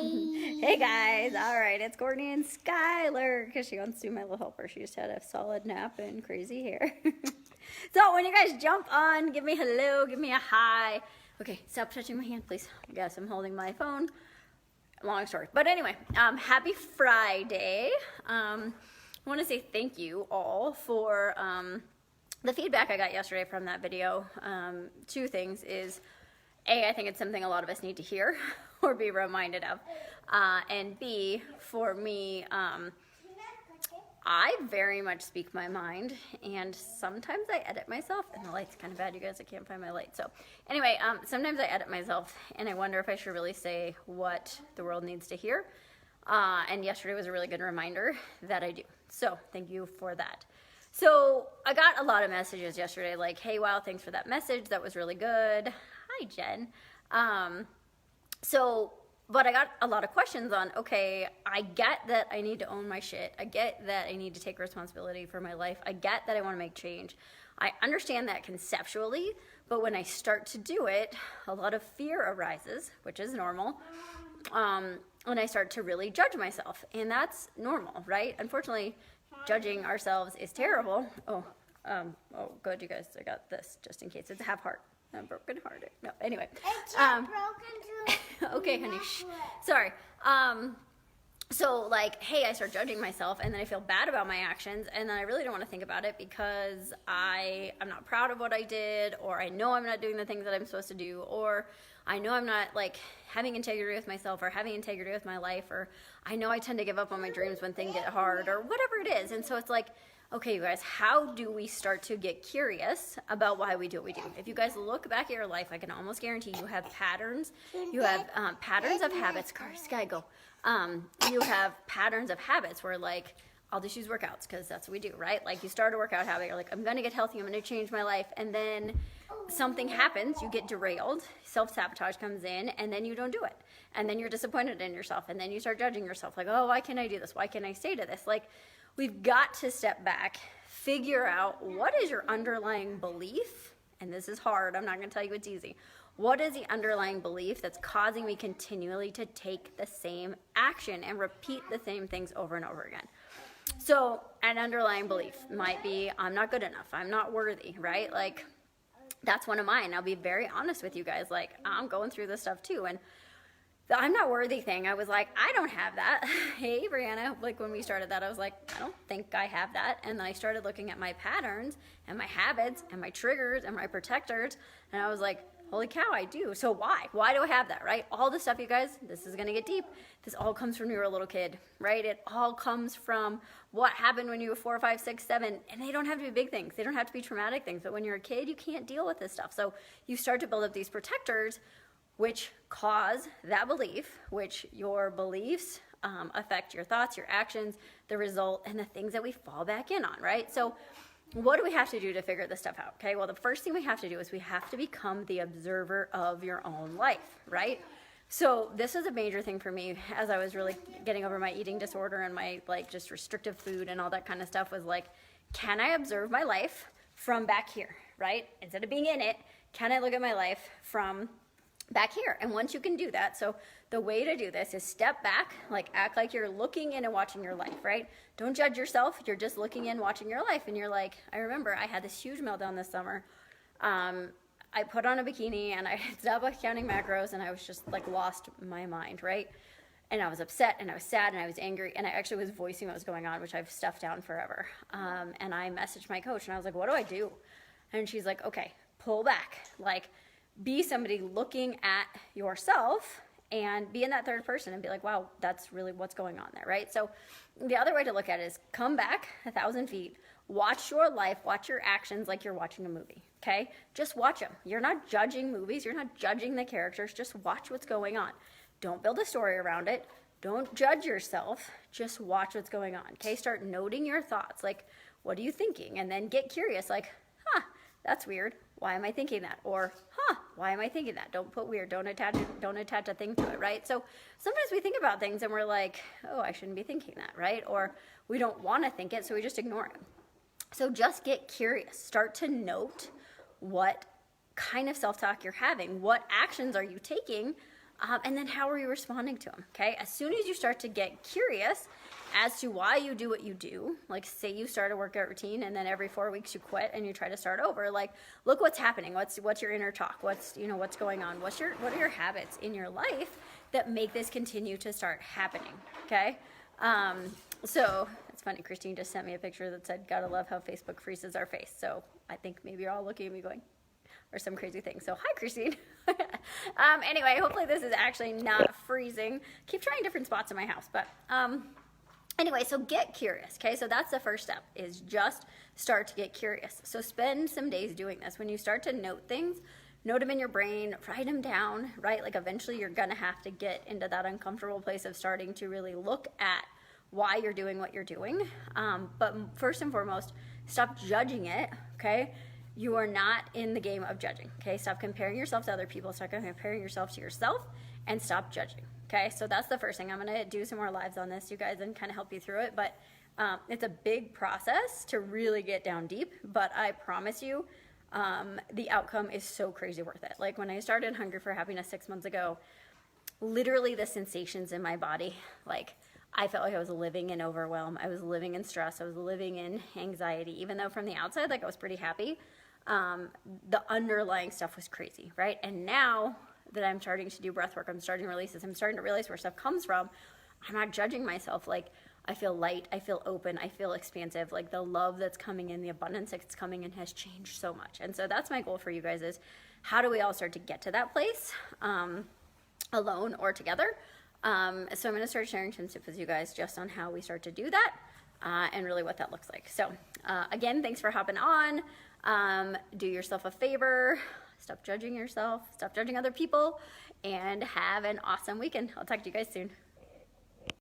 Hey guys, all right, it's Courtney and Skylar because she wants to be my little helper. She just had a solid nap and crazy hair. So when you guys jump on, give me a hello, give me a hi. Okay, stop touching my hand, please. I guess I'm holding my phone. Long story. But anyway, happy Friday. I want to say thank you all for the feedback I got yesterday from that video. Two things is, A, I think it's something a lot of us need to hear or be reminded of. And B, for me, I very much speak my mind, and sometimes I edit myself, and the light's kind of bad, you guys, I can't find my light. So anyway, sometimes I edit myself, and I wonder if I should really say what the world needs to hear. And yesterday was a really good reminder that I do. So thank you for that. So I got a lot of messages yesterday like, hey, wow, thanks for that message. That was really good. Hi, Jen. But I got a lot of questions on, okay, I get that I need to own my shit. I get that I need to take responsibility for my life. I get that I want to make change. I understand that conceptually, but when I start to do it, a lot of fear arises, which is normal. When I start to really judge myself, and that's normal, right? Unfortunately, judging ourselves is terrible. Oh, good, you guys, I got this just in case. It's a half heart. I'm broken hearted. No, anyway. It's not broken too. Okay, honey. Shh. Sorry. So like, hey, I start judging myself, and then I feel bad about my actions, and then I really don't want to think about it because I'm not proud of what I did, or I know I'm not doing the things that I'm supposed to do, or I know I'm not like having integrity with myself or having integrity with my life, or I know I tend to give up on my dreams when things get hard, or whatever it is. And so it's like, okay, you guys, how do we start to get curious about why we do what we do? If you guys look back at your life, I can almost guarantee you have patterns. You have patterns of habits. Sky, go. You have patterns of habits where, like, I'll just use workouts because that's what we do, right? Like, you start a workout habit, you're like, I'm going to get healthy, I'm going to change my life, and then something happens, you get derailed, self-sabotage comes in, and then you don't do it. And then you're disappointed in yourself, and then you start judging yourself, like, oh, why can't I do this? Why can't I stay to this? Like, we've got to step back, figure out what is your underlying belief, and this is hard, I'm not going to tell you it's easy. What is the underlying belief that's causing me continually to take the same action and repeat the same things over and over again? So an underlying belief might be, I'm not good enough, I'm not worthy, right? Like, that's one of mine. I'll be very honest with you guys. Like, I'm going through this stuff too, and the I'm not worthy thing, I was like, I don't have that. Hey, Brianna, like when we started that, I was like, I don't think I have that. And then I started looking at my patterns and my habits and my triggers and my protectors, and I was like, holy cow, I do. So why? Why do I have that, right? All this stuff, you guys, this is going to get deep. This all comes from when you were a little kid, right? It all comes from what happened when you were 4, 5, 6, 7. And they don't have to be big things. They don't have to be traumatic things. But when you're a kid, you can't deal with this stuff. So you start to build up these protectors, which cause that belief, which your beliefs affect your thoughts, your actions, the result, and the things that we fall back in on, right? So what do we have to do to figure this stuff out? Okay, well, the first thing we have to do is we have to become the observer of your own life, right? So this is a major thing for me as I was really getting over my eating disorder and my like just restrictive food and all that kind of stuff, was like, can I observe my life from back here, right? Instead of being in it, can I look at my life from back here? And once you can do that, so the way to do this is step back, like act like you're looking in and watching your life, right? Don't judge yourself. You're just looking in, watching your life. And you're like, I remember I had this huge meltdown this summer. I put on a bikini and I stopped counting macros, and I was just like lost my mind, right? And I was upset and I was sad and I was angry, and I actually was voicing what was going on, which I've stuffed down forever. And I messaged my coach and I was like, what do I do? And she's like, okay, pull back. Like, be somebody looking at yourself and be in that third person and be like, wow, that's really what's going on there, right? So the other way to look at it is come back 1,000 feet, watch your life, watch your actions like you're watching a movie, okay? Just watch them. You're not judging movies. You're not judging the characters. Just watch what's going on. Don't build a story around it. Don't judge yourself. Just watch what's going on, okay? Start noting your thoughts, like, what are you thinking? And then get curious, like, that's weird. Why am I thinking that? Or, why am I thinking that? Don't put weird. Don't attach a thing to it, right? So sometimes we think about things and we're like, oh, I shouldn't be thinking that, right? Or we don't want to think it, so we just ignore it. So just get curious. Start to note what kind of self-talk you're having. What actions are you taking And then how are you responding to them? Okay. As soon as you start to get curious as to why you do what you do, like say you start a workout routine and then every 4 weeks you quit and you try to start over, like look what's happening. What's your inner talk? What's going on? What are your habits in your life that make this continue to start happening? Okay. So it's funny, Christine just sent me a picture that said, gotta love how Facebook freezes our face. So I think maybe you're all looking at me going, or some crazy thing. So hi, Christine. Anyway, hopefully this is actually not freezing. Keep trying different spots in my house, but anyway, so get curious, okay? So that's the first step, is just start to get curious. So spend some days doing this. When you start to note things, note them in your brain, write them down, right? Like eventually you're gonna have to get into that uncomfortable place of starting to really look at why you're doing what you're doing. But first and foremost, stop judging it, okay? You are not in the game of judging, okay? Stop comparing yourself to other people, start comparing yourself to yourself, and stop judging. Okay, so that's the first thing. I'm gonna do some more lives on this, you guys, and kind of help you through it. But it's a big process to really get down deep, but I promise you, the outcome is so crazy worth it. Like when I started Hungry for Happiness 6 months ago, literally the sensations in my body, like I felt like I was living in overwhelm. I was living in stress. I was living in anxiety, even though from the outside, like I was pretty happy. The underlying stuff was crazy, right? And now that I'm starting to do breath work, I'm starting to release this, I'm starting to realize where stuff comes from. I'm not judging myself. Like I feel light, I feel open, I feel expansive. Like the love that's coming in, the abundance that's coming in has changed so much. And so that's my goal for you guys, is how do we all start to get to that place, alone or together? So I'm going to start sharing some tips with you guys just on how we start to do that, and really what that looks like. So again, thanks for hopping on. Do yourself a favor. Stop judging yourself, stop judging other people, and have an awesome weekend. I'll talk to you guys soon.